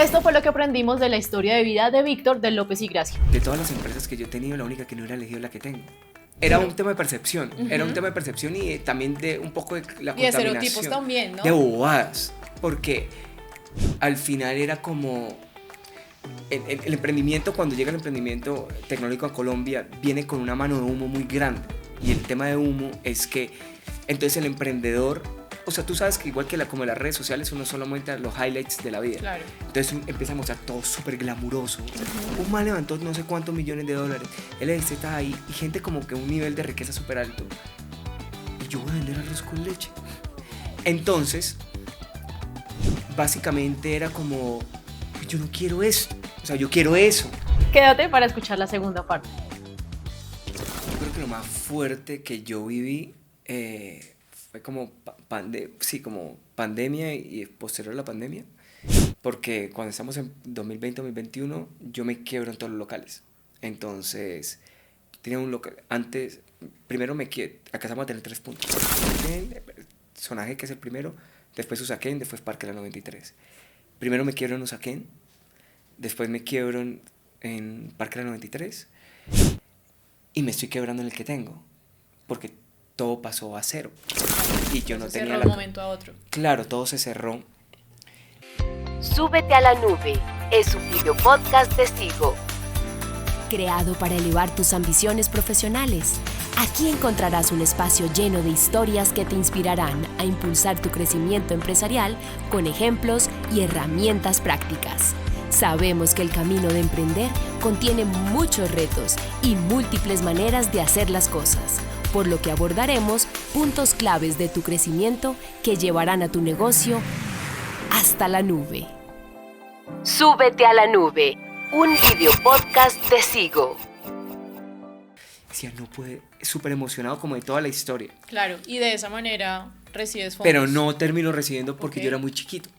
Esto fue lo que aprendimos de la historia de vida de Víctor de López y Gracia. De todas las empresas que yo he tenido, la única que no hubiera elegido la que tengo. Era un tema de percepción, era un tema de percepción y también de un poco de la Y de contaminación. estereotipos también, ¿no? De bobadas, porque al final era como... El emprendimiento, cuando llega el emprendimiento tecnológico a Colombia, viene con una mano de humo muy grande. Y el tema de humo es que entonces el emprendedor, o sea, tú sabes que igual que como las redes sociales, uno solo muestra los highlights de la vida. Claro. Entonces empieza a mostrar todo súper glamuroso. Un man levantó no sé cuántos millones de dólares, él está ahí, y gente como que un nivel de riqueza súper alto. Y yo voy a vender arroz con leche. Entonces, básicamente era como, yo no quiero esto, o sea, yo quiero eso. Quédate para escuchar la segunda parte. Yo creo que lo más fuerte que yo viví fue como, como pandemia y posterior a la pandemia, porque cuando estamos en 2020-2021 yo me quiebro en todos los locales. Entonces tenía un local, antes, primero alcanzamos a tener 3 puntos. Sonaje, que es el primero, después Usaquén, después Parque La 93. Primero me quiebro en Usaquén, después me quiebro en Parque La 93 y me estoy quebrando en el que tengo, porque todo pasó a cero y yo no tenía de un momento a otro. Claro, todo se cerró. Súbete a la nube es un video podcast de Sigo, creado para elevar tus ambiciones profesionales. Aquí encontrarás un espacio lleno de historias que te inspirarán a impulsar tu crecimiento empresarial con ejemplos y herramientas prácticas. Sabemos que el camino de emprender contiene muchos retos y múltiples maneras de hacer las cosas, por lo que abordaremos puntos claves de tu crecimiento que llevarán a tu negocio hasta la nube. Súbete a la nube, un video podcast de Sigo. Decía, no puede, súper emocionado como de toda la historia. Claro, y de esa manera recibes fondos. Pero no termino recibiendo porque Ok. yo era muy chiquito.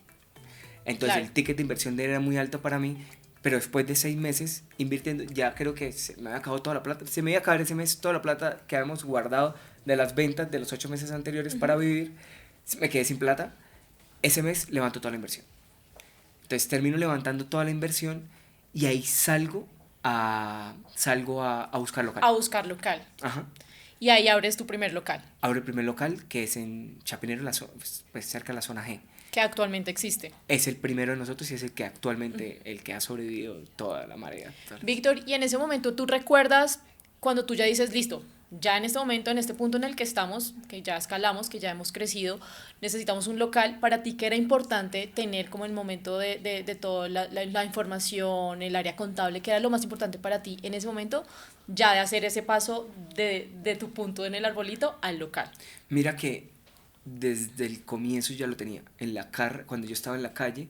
Entonces Claro. el ticket de inversión de él era muy alto para mí, pero después de 6 meses invirtiendo, ya creo que se me había acabado toda la plata. Se me iba a acabar ese mes toda la plata que habíamos guardado de las ventas de los 8 meses anteriores para vivir. Me quedé sin plata. Ese mes levanto toda la inversión. Entonces termino levantando toda la inversión y ahí salgo a buscar local. A buscar local. Ajá. Y ahí abres tu primer local, Abro el primer local, que es en Chapinero, pues cerca de la zona G. que actualmente existe. Es el primero de nosotros y es el que actualmente, el que ha sobrevivido toda la marea. Víctor, y en ese momento tú recuerdas cuando tú ya dices, listo, ya en este momento, en este punto en el que estamos, que ya escalamos, que ya hemos crecido, necesitamos un local. Para ti, ¿qué era importante tener como el momento de toda la información, el área contable? ¿Qué era lo más importante para ti en ese momento, ya de hacer ese paso de tu punto en el arbolito al local? Mira que desde el comienzo ya lo tenía. Cuando yo estaba en la calle,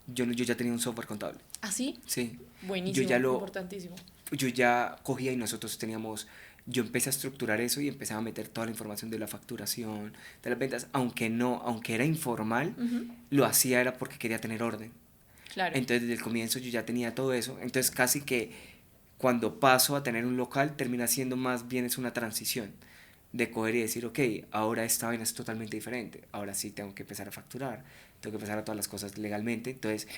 yo ya tenía un software contable. ¿Ah, sí? Sí. Buenísimo, importantísimo. Yo ya cogía y nosotros teníamos... Yo empecé a estructurar eso y empezaba a meter toda la información de la facturación, de las ventas, aunque era informal, lo hacía era porque quería tener orden. Claro. Entonces desde el comienzo yo ya tenía todo eso. Entonces casi que cuando paso a tener un local termina siendo más bien es una transición de coger y decir, ok, ahora esta vaina es totalmente diferente, ahora sí tengo que empezar a facturar, tengo que empezar a todas las cosas legalmente, entonces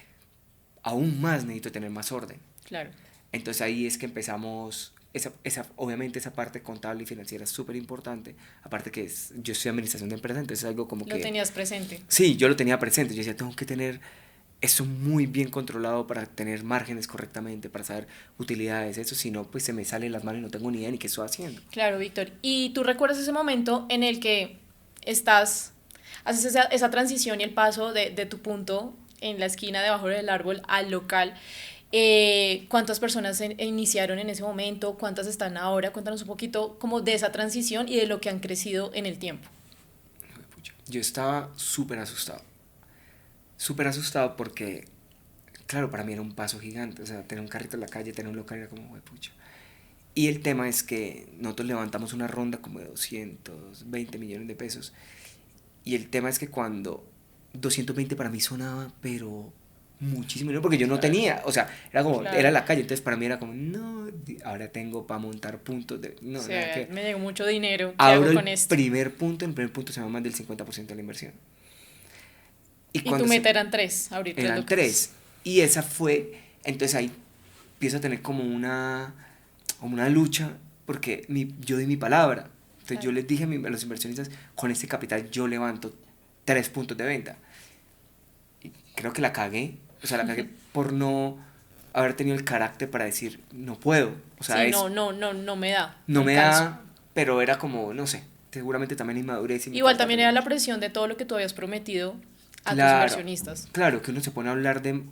aún más necesito tener más orden. Claro. Entonces ahí es que empezamos, obviamente esa parte contable y financiera es súper importante, aparte que yo soy administración de empresas, entonces es algo como Lo tenías presente. Sí, yo lo tenía presente, yo decía, tengo que tener eso muy bien controlado para tener márgenes correctamente, para saber utilidades, eso, si no, pues se me sale de las manos y no tengo ni idea ni qué estoy haciendo. Claro, Víctor. ¿Y tú recuerdas ese momento en el que haces esa transición y el paso de tu punto en la esquina debajo del árbol al local? ¿Cuántas personas iniciaron en ese momento? ¿Cuántas están ahora? Cuéntanos un poquito como de esa transición y de lo que han crecido en el tiempo. Yo estaba súper asustado porque, claro, para mí era un paso gigante, o sea, tener un carrito en la calle, tener un local era como, pucha. Y el tema es que nosotros levantamos una ronda como de 220 millones de pesos, y el tema es que cuando 220 para mí sonaba, pero muchísimo dinero, porque yo no tenía, o sea, era como, era la calle, entonces para mí era como, no, ahora tengo para montar puntos, no, Sí, nada que... me llegó mucho dinero, ¿qué Abro hago con el esto? primer punto, se me va más del 50% de la inversión. Y tu meta eran 3, abrir 3 eran locales. 3. Y esa fue, entonces ahí empiezo a tener como una lucha, porque yo di mi palabra. Entonces yo les dije a los inversionistas, con este capital yo levanto 3 puntos de venta. Y creo que la cagué, o sea, la cagué por no haber tenido el carácter para decir, no puedo. O sea, sí, no me da. No me alcanzo. da, pero era como, no sé, seguramente también inmadurez. Igual también era la presión de todo lo que tú habías prometido a tus inversionistas. Claro, que uno se pone a hablar de,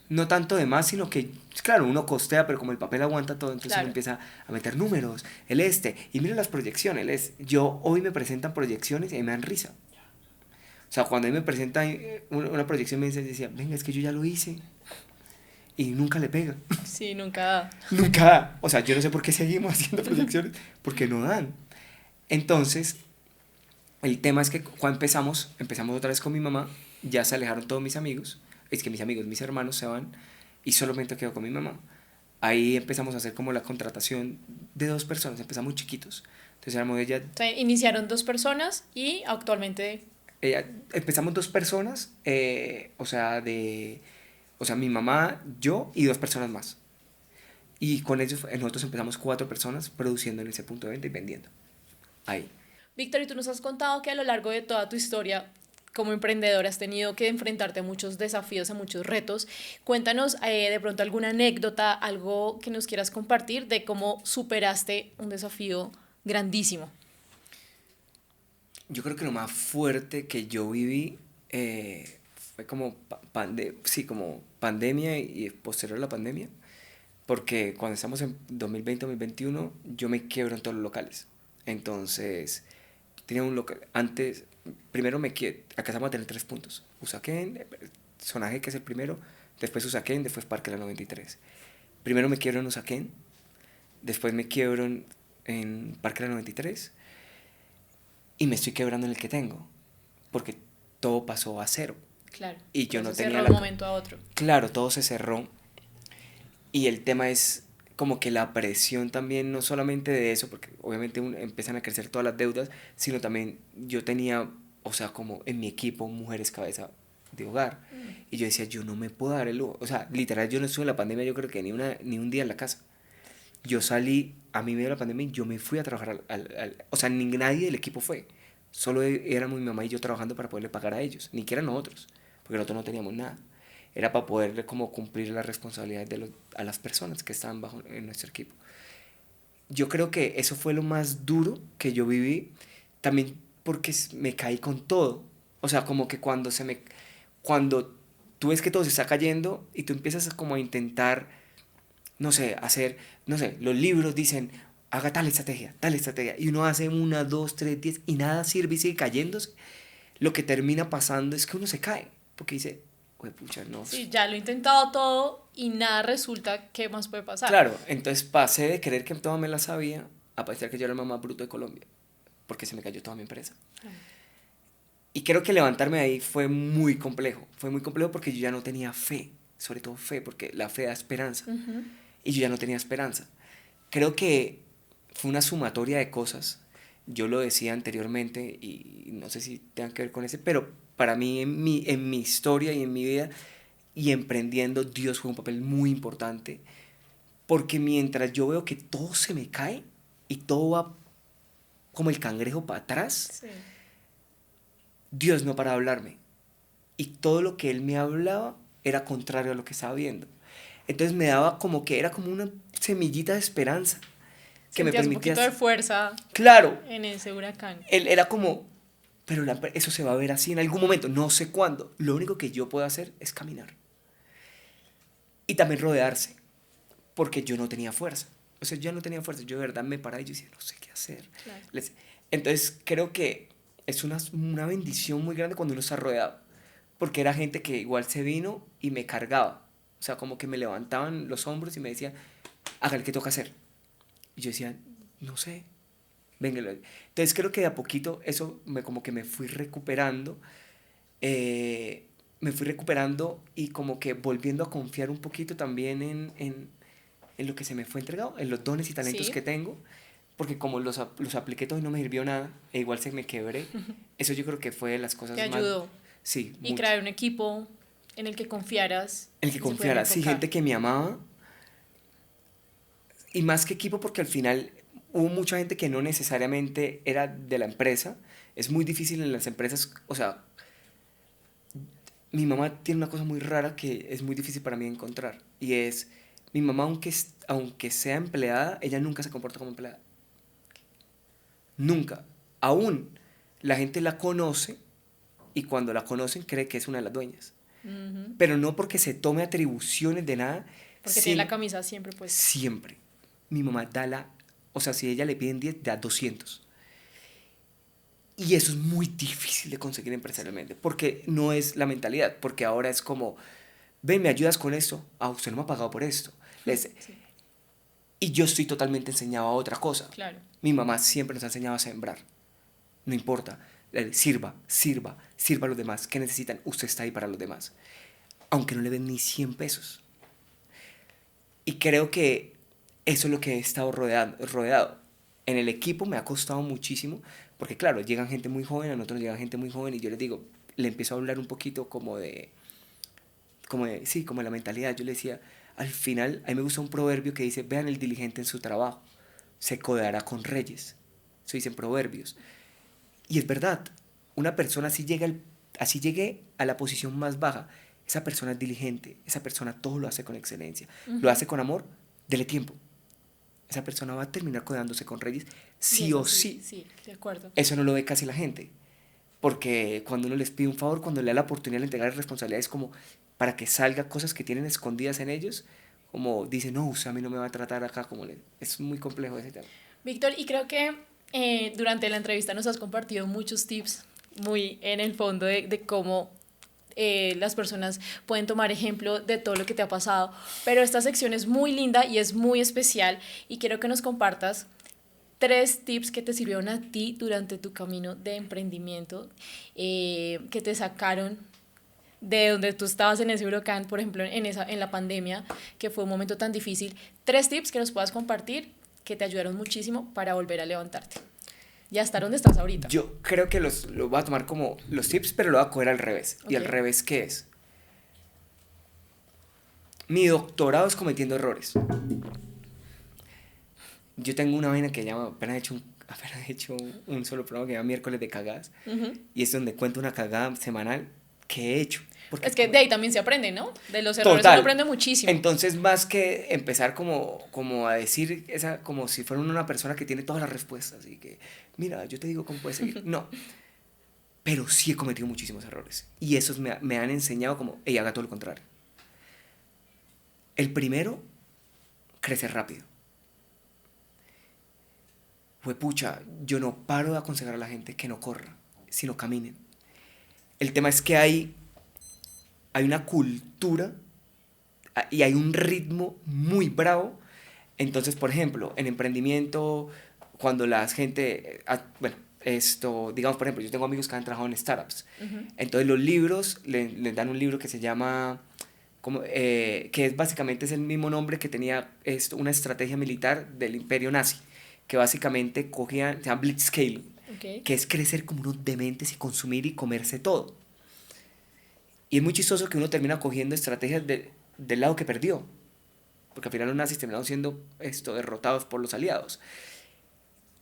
no tanto de más, sino que, claro, uno costea, pero como el papel aguanta todo, entonces uno empieza a meter números, y mira las proyecciones, yo hoy me presentan proyecciones y me dan risa. O sea, cuando a mí me presentan una proyección me decía, venga, es que yo ya lo hice, y nunca le pega. Sí, nunca da. Nunca da. O sea, yo no sé por qué seguimos haciendo proyecciones, porque no dan. Entonces, el tema es que cuando empezamos otra vez con mi mamá, ya se alejaron todos mis amigos, es que mis hermanos se van, y solamente quedo con mi mamá. Ahí empezamos a hacer como la contratación de 2 personas, empezamos chiquitos. Entonces éramos ella... O sea, iniciaron 2 personas y actualmente... empezamos 2 personas, o sea, mi mamá, yo y 2 personas más. Y con ellos nosotros empezamos 4 personas produciendo en ese punto de venta y vendiendo. Ahí. Víctor, y tú nos has contado que a lo largo de toda tu historia como emprendedor has tenido que enfrentarte a muchos desafíos, a muchos retos. Cuéntanos de pronto alguna anécdota, algo que nos quieras compartir de cómo superaste un desafío grandísimo. Yo creo que lo más fuerte que yo viví fue como, como pandemia y posterior a la pandemia, porque cuando estamos en 2020-2021 yo me quiebro en todos los locales. Entonces, tenía un local, antes, primero alcanzamos a tener 3 puntos, Usaquén, Sonaje, que es el primero, después Usaquén, después Parque La 93. Primero me quiebro en Usaquén, después me quiebro en Parque La 93, y me estoy quebrando en el que tengo, porque todo pasó a cero. Claro. Y yo no tenía de un momento a otro. Claro, todo se cerró. Y el tema es como que la presión también, no solamente de eso, porque obviamente empiezan a crecer todas las deudas, sino también yo tenía, o sea, como en mi equipo, mujeres cabeza de hogar. Y yo decía, yo no me puedo dar el lujo. O sea, literal, yo no estuve en la pandemia, yo creo que ni un día en la casa. Yo salí, a mí me dio la pandemia y yo me fui a trabajar o sea, nadie del equipo fue. Solo éramos mi mamá y yo trabajando para poderle pagar a ellos, ni siquiera nosotros, porque nosotros no teníamos nada. Era para poderle como cumplir las responsabilidades a las personas que estaban en nuestro equipo. Yo creo que eso fue lo más duro que yo viví, también porque me caí con todo. O sea, como que cuando tú ves que todo se está cayendo y tú empiezas como a intentar, no sé, los libros dicen, haga tal estrategia, y uno hace 1, 2, 3, 10 y nada sirve y sigue cayéndose. Lo que termina pasando es que uno se cae, porque dice, oye, pucha, no. Sí, ya lo he intentado todo y nada resulta, ¿qué más puede pasar? Claro, entonces pasé de creer que todo me la sabía a parecer que yo era el más bruto de Colombia, porque se me cayó toda mi empresa. Y creo que levantarme de ahí fue muy complejo porque yo ya no tenía fe, sobre todo fe, porque la fe da esperanza, y yo ya no tenía esperanza. Creo que fue una sumatoria de cosas, yo lo decía anteriormente y no sé si tenga que ver con ese, pero para mí en mi historia y en mi vida y emprendiendo, Dios juega un papel muy importante, porque mientras yo veo que todo se me cae y todo va como el cangrejo para atrás, sí. Dios no para de hablarme, y todo lo que Él me hablaba era contrario a lo que estaba viendo. Entonces me daba como que era como una semillita de esperanza que me permitía... un poquito de fuerza, claro, en ese huracán. Él era como, pero eso se va a ver así en algún momento, no sé cuándo. Lo único que yo puedo hacer es caminar. Y también rodearse, porque yo no tenía fuerza. O sea, yo no tenía fuerza. Yo de verdad me paraba y yo decía, no sé qué hacer. Claro. Entonces creo que es una bendición muy grande cuando uno está rodeado, porque era gente que igual se vino y me cargaba. O sea, como que me levantaban los hombros y me decían, hágale, ¿qué toca hacer? Y yo decía, no sé, venga. Entonces creo que de a poquito eso como que me fui recuperando, y como que volviendo a confiar un poquito también en lo que se me fue entregado, en los dones y talentos que tengo, porque como los apliqué todos y no me sirvió nada, e igual se me quebré. Eso yo creo que fue de las cosas Te más... ayudó. Sí. Y crear un equipo en el que confiaras. En el que y se pudieran confiara, sí, enfocar. gente que me amaba. Y más que equipo, porque al final hubo mucha gente que no necesariamente era de la empresa. Es muy difícil en las empresas, o sea, mi mamá tiene una cosa muy rara que es muy difícil para mí encontrar. Y es, mi mamá, aunque sea empleada, ella nunca se comporta como empleada. Nunca. Aún la gente la conoce y cuando la conocen cree que es una de las dueñas. Ujú. Pero no porque se tome atribuciones de nada. Porque tiene la camisa siempre puesta. Siempre. Mi mamá o sea, si a ella le piden 10, da 200. Y eso es muy difícil de conseguir empresarialmente, porque no es la mentalidad, porque ahora es como, ven, ¿me ayudas con esto? Ah, usted no me ha pagado por esto. Sí, Y yo estoy totalmente enseñado a otra cosa. claro. Mi mamá siempre nos ha enseñado a sembrar. No importa. Sirva, sirva, sirva a los demás. ¿Qué necesitan? Usted está ahí para los demás. Aunque no le den ni 100 pesos. Y creo que eso es lo que he estado rodeado. En el equipo me ha costado muchísimo, porque claro, llegan gente muy joven, a nosotros llega gente muy joven y yo les digo, le empiezo a hablar un poquito sí, como de la mentalidad. Yo le decía, al final, a mí me gusta un proverbio que dice, vean el diligente en su trabajo, se codeará con reyes. Eso dicen proverbios. Y es verdad, una persona así llegue a la posición más baja, esa persona es diligente, esa persona todo lo hace con excelencia, lo hace con amor, dele tiempo. Esa persona va a terminar codeándose con reyes, sí o sí. Sí, de acuerdo. Eso no lo ve casi la gente, porque cuando uno les pide un favor, cuando le da la oportunidad de entregar responsabilidades como para que salga cosas que tienen escondidas en ellos, como dicen, no, usted a mí no me va a tratar acá como es muy complejo ese tema. Víctor, y creo que durante la entrevista nos has compartido muchos tips muy en el fondo de cómo las personas pueden tomar ejemplo de todo lo que te ha pasado, pero esta sección es muy linda y es muy especial y quiero que nos compartas 3 tips que te sirvieron a ti durante tu camino de emprendimiento, que te sacaron de donde tú estabas en ese huracán, por ejemplo, en la pandemia, que fue un momento tan difícil. 3 tips que nos puedas compartir que te ayudaron muchísimo para volver a levantarte y a estar donde estás ahorita. Yo creo que lo voy a tomar como los tips, pero lo voy a coger al revés. ¿Y al Ok. revés qué es? Mi doctorado es cometiendo errores. Yo tengo una vaina que llama, apenas he hecho un solo programa que llama Miércoles de Cagadas, y es donde cuento una cagada semanal que he hecho. Porque Es que de ahí también se aprende, ¿no? De los errores Total. uno aprende muchísimo. Entonces, más que empezar como a decir como si fuera una persona que tiene todas las respuestas y que, mira, yo te digo cómo puedes seguir. No. Pero sí he cometido muchísimos errores. Y esos me han enseñado como, ella haga todo lo contrario. El primero, crecer rápido. Pucha, yo no paro de aconsejar a la gente que no corra, sino caminen. El tema es que hay una cultura y hay un ritmo muy bravo. Entonces, por ejemplo, en emprendimiento, cuando la gente, digamos, por ejemplo, yo tengo amigos que han trabajado en startups. Entonces los libros, les dan un libro que se llama, que es básicamente es el mismo nombre que tenía una estrategia militar del imperio nazi, que básicamente se llama Blitzscaling, Okay. que es crecer como unos dementes y consumir y comerse todo. Y es muy chistoso que uno termina cogiendo estrategias del lado que perdió, porque al final los nazis terminaron siendo derrotados por los aliados.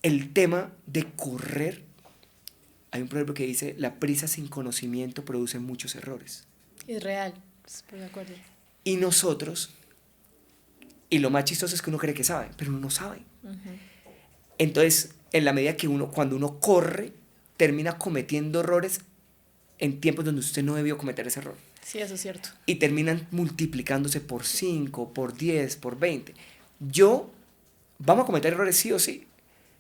El tema de correr, hay un proverbio que dice, la prisa sin conocimiento produce muchos errores. Es real, estoy de acuerdo. Y nosotros, y lo más chistoso es que uno cree que sabe, pero uno no sabe. Entonces, en la medida que cuando uno corre, termina cometiendo errores en tiempos donde usted no debió cometer ese error. Sí, eso es cierto. Y terminan multiplicándose por 5, por 10, por 20. Vamos a cometer errores sí o sí.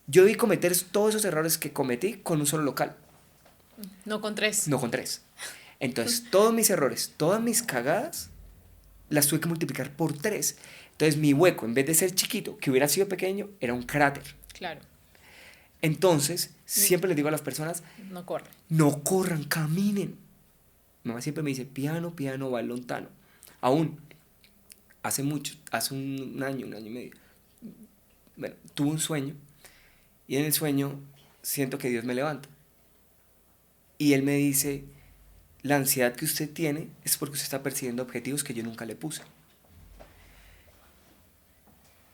Yo debí cometer todos esos errores que cometí con un solo local. No con 3. No con 3. Entonces, todos mis errores, todas mis cagadas, las tuve que multiplicar por 3. Entonces, mi hueco, en vez de ser chiquito, que hubiera sido pequeño, era un cráter. Claro. Entonces, siempre les digo a las personas, No corre. no corran, caminen. Mi mamá siempre me dice, piano, piano, va lontano. Aún, hace un año y medio, bueno, tuve un sueño, y en el sueño siento que Dios me levanta. Y Él me dice, la ansiedad que usted tiene es porque usted está persiguiendo objetivos que yo nunca le puse.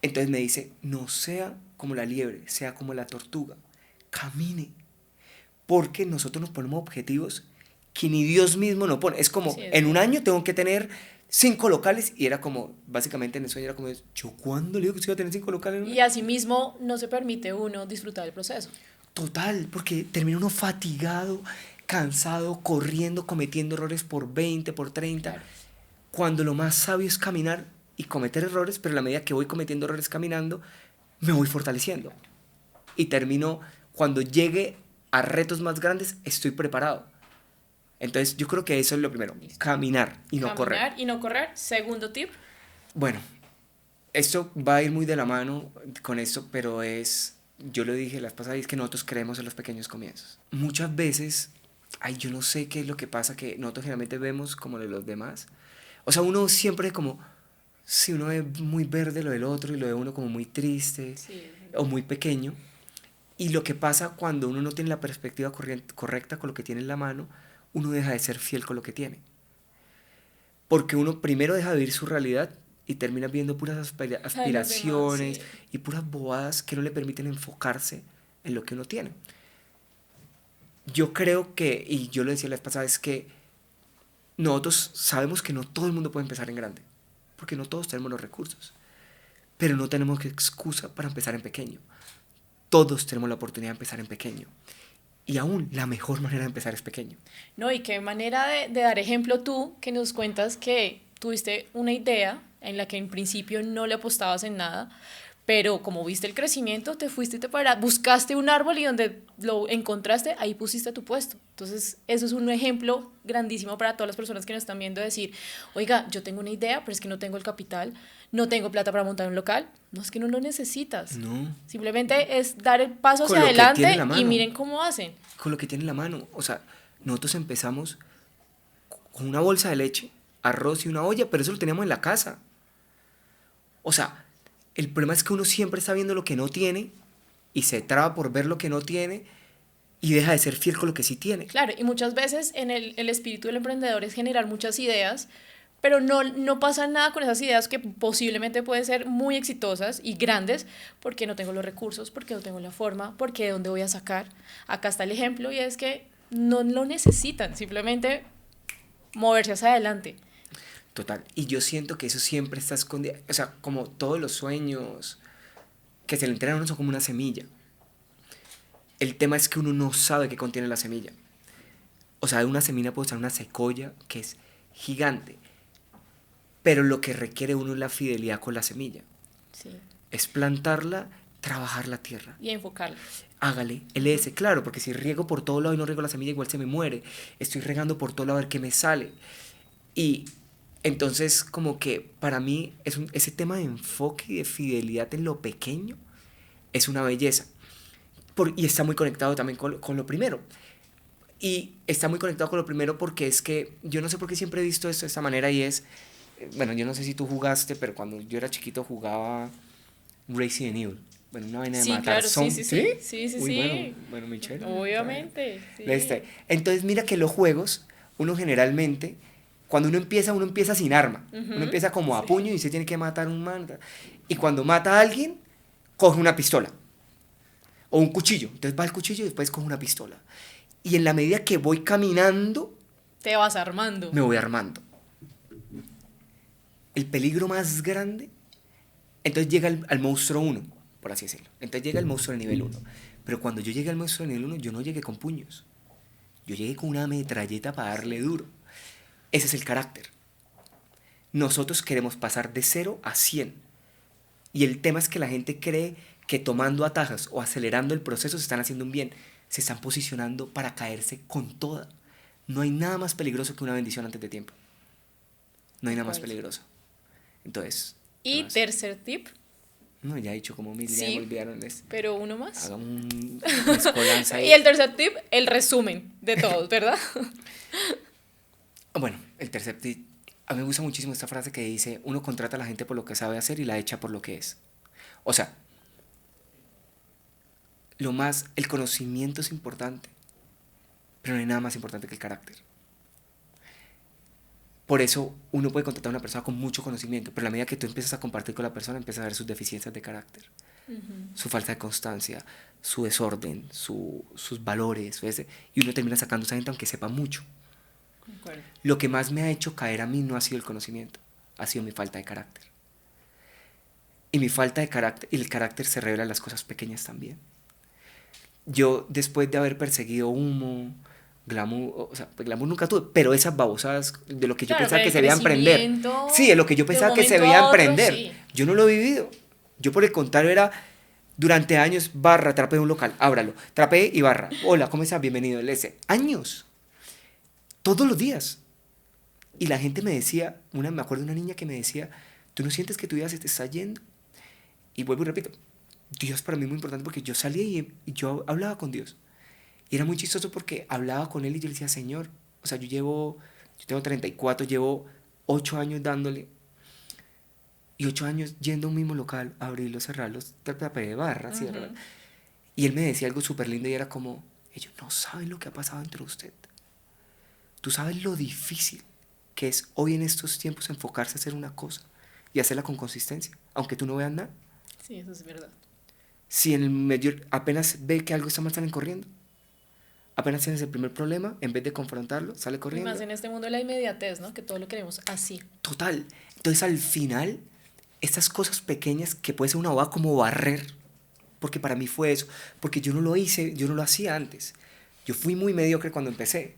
Entonces me dice, no sea como la liebre, sea como la tortuga, camine. Porque nosotros nos ponemos objetivos que ni Dios mismo nos pone. Es como, Sí, en un año tengo que tener 5 locales, y era como, básicamente en el sueño era como, ¿yo cuándo le digo que usted iba a tener 5 locales en un año? Y asimismo no se permite uno disfrutar del proceso. Total, porque termina uno fatigado, cansado, corriendo, cometiendo errores por 20, por 30, Claro. cuando lo más sabio es caminar y cometer errores, pero a la medida que voy cometiendo errores caminando, me voy fortaleciendo. Y termino, cuando llegue a retos más grandes, estoy preparado. Entonces yo creo que eso es lo primero, caminar y no correr. Caminar y no correr. Segundo tip. Bueno, esto va a ir muy de la mano con esto, pero yo lo dije las pasadas, es que nosotros creemos en los pequeños comienzos. Muchas veces, yo no sé qué es lo que pasa, que nosotros generalmente vemos como de los demás. O sea, uno siempre como, si uno ve muy verde lo del otro y lo de uno como muy triste Sí. o muy pequeño. Y lo que pasa cuando uno no tiene la perspectiva correcta con lo que tiene en la mano, uno deja de ser fiel con lo que tiene. Porque uno primero deja de vivir su realidad y termina viendo puras aspiraciones sí. y puras bobadas que no le permiten enfocarse en lo que uno tiene. Yo creo que, y yo lo decía la vez pasada, es que nosotros sabemos que no todo el mundo puede empezar en grande, porque no todos tenemos los recursos, pero no tenemos excusa para empezar en pequeño. Todos tenemos la oportunidad de empezar en pequeño. Y aún la mejor manera de empezar es pequeño. No, y qué manera de dar ejemplo tú, que nos cuentas que tuviste una idea en la que en principio no le apostabas en nada, pero como viste el crecimiento, te fuiste y te paraste, buscaste un árbol y donde lo encontraste, ahí pusiste tu puesto. Entonces, eso es un ejemplo grandísimo para todas las personas que nos están viendo, decir, oiga, yo tengo una idea, pero es que no tengo el capital, no tengo plata para montar un local. No, es que no lo necesitas. No. Simplemente es dar el paso Con hacia lo que tiene adelante en la y mano. miren cómo hacen. Con lo que tiene en la mano. O sea, nosotros empezamos con una bolsa de leche, arroz y una olla, pero eso lo teníamos en la casa. O sea, el problema es que uno siempre está viendo lo que no tiene y se traba por ver lo que no tiene y deja de ser fiel con lo que sí tiene. Claro, y muchas veces en el espíritu del emprendedor es generar muchas ideas, pero no pasa nada con esas ideas que posiblemente pueden ser muy exitosas y grandes porque no tengo los recursos, porque no tengo la forma, porque de dónde voy a sacar. Acá está el ejemplo y es que no lo necesitan, simplemente moverse hacia adelante. Total. Y yo siento que eso siempre está escondido. O sea, como todos los sueños que se le entregan a uno son como una semilla. El tema es que uno no sabe qué contiene la semilla. O sea, de una semilla puede estar una secoya que es gigante. Pero lo que requiere uno es la fidelidad con la semilla. Sí. Es plantarla, trabajar la tierra. Y enfocarlo. Hágale, LS, claro, porque si riego por todo lado y no riego la semilla, igual se me muere. Estoy regando por todo lado a ver qué me sale. Y entonces, como que para mí ese tema de enfoque y de fidelidad en lo pequeño es una belleza. Y está muy conectado también con lo primero. Y está muy conectado con lo primero porque es que yo no sé por qué siempre he visto esto de esta manera y es, bueno, yo no sé si tú jugaste, pero cuando yo era chiquito jugaba Resident Evil. Bueno, una vaina de Sí, matar claro, sí, zombies. sí. Uy, bueno, Michelle. Obviamente, sí. Entonces mira que los juegos, uno generalmente, cuando uno empieza sin arma. Uno empieza como a puño y se tiene que matar un man. Y cuando mata a alguien, coge una pistola. O un cuchillo. Entonces va el cuchillo y después coge una pistola. Y en la medida que voy caminando, Te vas armando. me voy armando. El peligro más grande, entonces llega al monstruo 1, por así decirlo. Entonces llega el monstruo de nivel 1. Pero cuando yo llegué al monstruo de nivel 1, yo no llegué con puños. Yo llegué con una metralleta para darle duro. Ese es el carácter. Nosotros queremos pasar de 0 a 100. Y el tema es que la gente cree que tomando atajos o acelerando el proceso se están haciendo un bien. Se están posicionando para caerse con toda. No hay nada más peligroso que una bendición antes de tiempo. No hay nada más peligroso. Entonces... Y no, tercer tip, no, ya he dicho como 1000, ya sí, me olvidaron. pero uno más. Haga un mezcolanza ahí. Y el tercer tip, el resumen de todos, ¿verdad? Bueno, el tercer tip. A mí me gusta muchísimo esta frase que dice, uno contrata a la gente por lo que sabe hacer y la echa por lo que es. O sea, el conocimiento es importante, pero no hay nada más importante que el carácter. Por eso uno puede contratar a una persona con mucho conocimiento, pero a la medida que tú empiezas a compartir con la persona, empiezas a ver sus deficiencias de carácter, su falta de constancia, su desorden, sus valores, y uno termina sacando esa gente aunque sepa mucho. Lo que más me ha hecho caer a mí no ha sido el conocimiento, ha sido mi falta de carácter. Y mi falta de carácter, y el carácter se revela en las cosas pequeñas también. Yo, después de haber perseguido humo, glamour, o sea, glamour nunca tuve, pero esas babosadas de lo que yo pensaba que se veían prender. Sí, de lo que yo pensaba que se veían prender. Sí. Yo no lo he vivido. Yo, por el contrario, era durante años, barra, trapeé un local, ábralo, trapeé y barra. Hola, ¿cómo estás? Bienvenido. Años. Todos los días. Y la gente me decía, me acuerdo de una niña que me decía, ¿tú no sientes que tu vida se te está yendo? Y vuelvo y repito, Dios para mí es muy importante porque yo salía y yo hablaba con Dios. Y era muy chistoso porque hablaba con Él y yo le decía, Señor, o sea, yo tengo 34, llevo 8 años dándole, y 8 años yendo a un mismo local, abrirlos, cerrarlos, tapé de barra, cierra. Y Él me decía algo súper lindo y era como, ellos no saben lo que ha pasado entre usted. Tú sabes lo difícil que es hoy en estos tiempos enfocarse a hacer una cosa y hacerla con consistencia, aunque tú no veas nada. Sí, eso es verdad. Si en el medio apenas ve que algo está mal, salen corriendo. Apenas tienes el primer problema, en vez de confrontarlo, sale corriendo. Y más en este mundo de la inmediatez, ¿no? Que todo lo queremos así. Total. Entonces, al final, estas cosas pequeñas que puede ser una bobada como barrer, porque para mí fue eso, porque yo no lo hice, yo no lo hacía antes. Yo fui muy mediocre cuando empecé.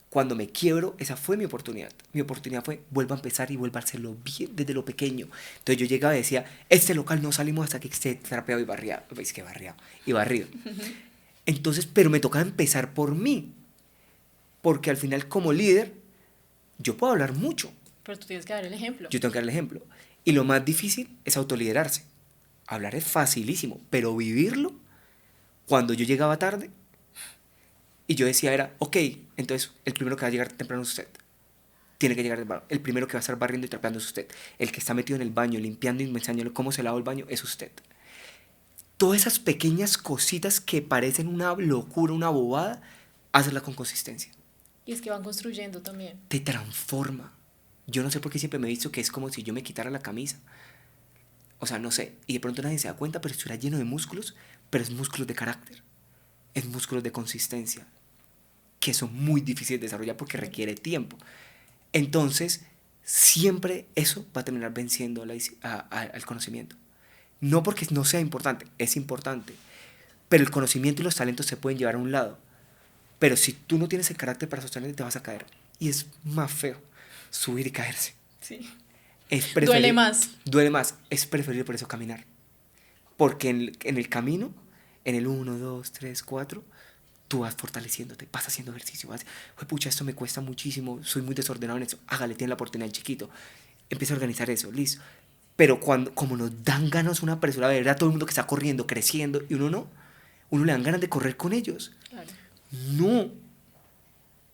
Cuando me quiebro, esa fue mi oportunidad. Mi oportunidad fue, vuelvo a empezar y vuelvo a hacerlo bien desde lo pequeño. Entonces yo llegaba y decía, este local no salimos hasta que esté trapeado y barriado. ¿Veis que barriado? Y barrido. Entonces, pero me tocaba empezar por mí. Porque al final, como líder, yo puedo hablar mucho. Pero tú tienes que dar el ejemplo. Yo tengo que dar el ejemplo. Y lo más difícil es autoliderarse. Hablar es facilísimo, pero vivirlo, cuando yo llegaba tarde, y yo decía era, ok, entonces el primero que va a llegar temprano es usted. Tiene que llegar temprano. El primero que va a estar barriendo y trapeando es usted. El que está metido en el baño, limpiando y enseñándole cómo se lava el baño, es usted. Todas esas pequeñas cositas que parecen una locura, una bobada, hazla con consistencia. Y es que van construyendo también. Te transforma. Yo no sé por qué siempre me he visto que es como si yo me quitara la camisa. O sea, no sé. Y de pronto nadie se da cuenta, pero estuviera lleno de músculos, pero es músculos de carácter. Es músculos de consistencia, que son muy difíciles de desarrollar porque requiere tiempo. Entonces, siempre eso va a terminar venciendo al conocimiento. No porque no sea importante, es importante. Pero el conocimiento y los talentos se pueden llevar a un lado. Pero si tú no tienes el carácter para sostenerte, te vas a caer. Y es más feo subir y caerse. Sí. Duele más. Duele más. Es preferible por eso caminar. Porque en el camino, en el 1, 2, 3, 4, tú vas fortaleciéndote, vas haciendo ejercicio, pucha, esto me cuesta muchísimo, soy muy desordenado en eso, hágale, tiene la oportunidad chiquito, empieza a organizar eso, listo. Pero como nos dan ganas una persona, de verdad, todo el mundo que está corriendo, creciendo, y uno no, uno le dan ganas de correr con ellos. Claro. No,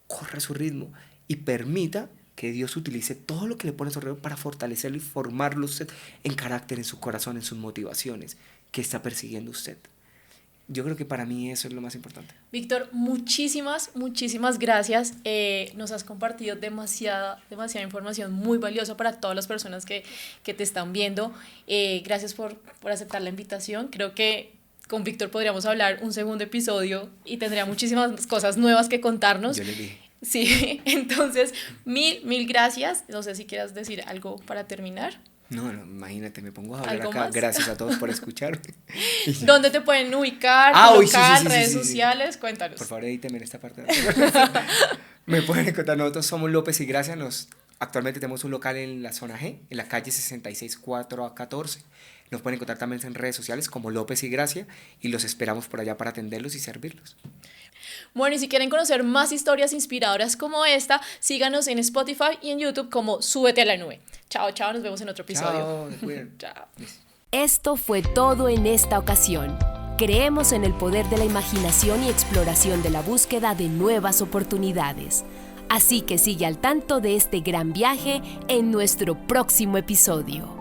corra a su ritmo y permita que Dios utilice todo lo que le pone a su alrededor para fortalecerlo y formarlo usted en carácter, en su corazón, en sus motivaciones que está persiguiendo usted. Yo creo que para mí eso es lo más importante. Víctor, muchísimas gracias. Nos has compartido demasiada información muy valiosa para todas las personas que te están viendo. Gracias por aceptar la invitación. Creo que con Víctor podríamos hablar un segundo episodio y tendría muchísimas cosas nuevas que contarnos. Yo le dije. Sí, entonces, mil gracias. No sé si quieras decir algo para terminar. No, imagínate, me pongo a hablar acá. Más? Gracias a todos por escuchar. ¿Dónde te pueden ubicar? ¿Local, redes sociales? Cuéntanos. Por favor, edíteme en esta parte. Me pueden encontrar, nosotros somos López y Gracia. Actualmente tenemos un local en la zona G, en la calle 664 a 14. Nos pueden encontrar también en redes sociales como López y Gracia y los esperamos por allá para atenderlos y servirlos. Bueno, y si quieren conocer más historias inspiradoras como esta, síganos en Spotify y en YouTube como Súbete a la Nube. Chao, nos vemos en otro episodio. Chao. Esto fue todo en esta ocasión. Creemos en el poder de la imaginación y exploración de la búsqueda de nuevas oportunidades. Así que sigue al tanto de este gran viaje en nuestro próximo episodio.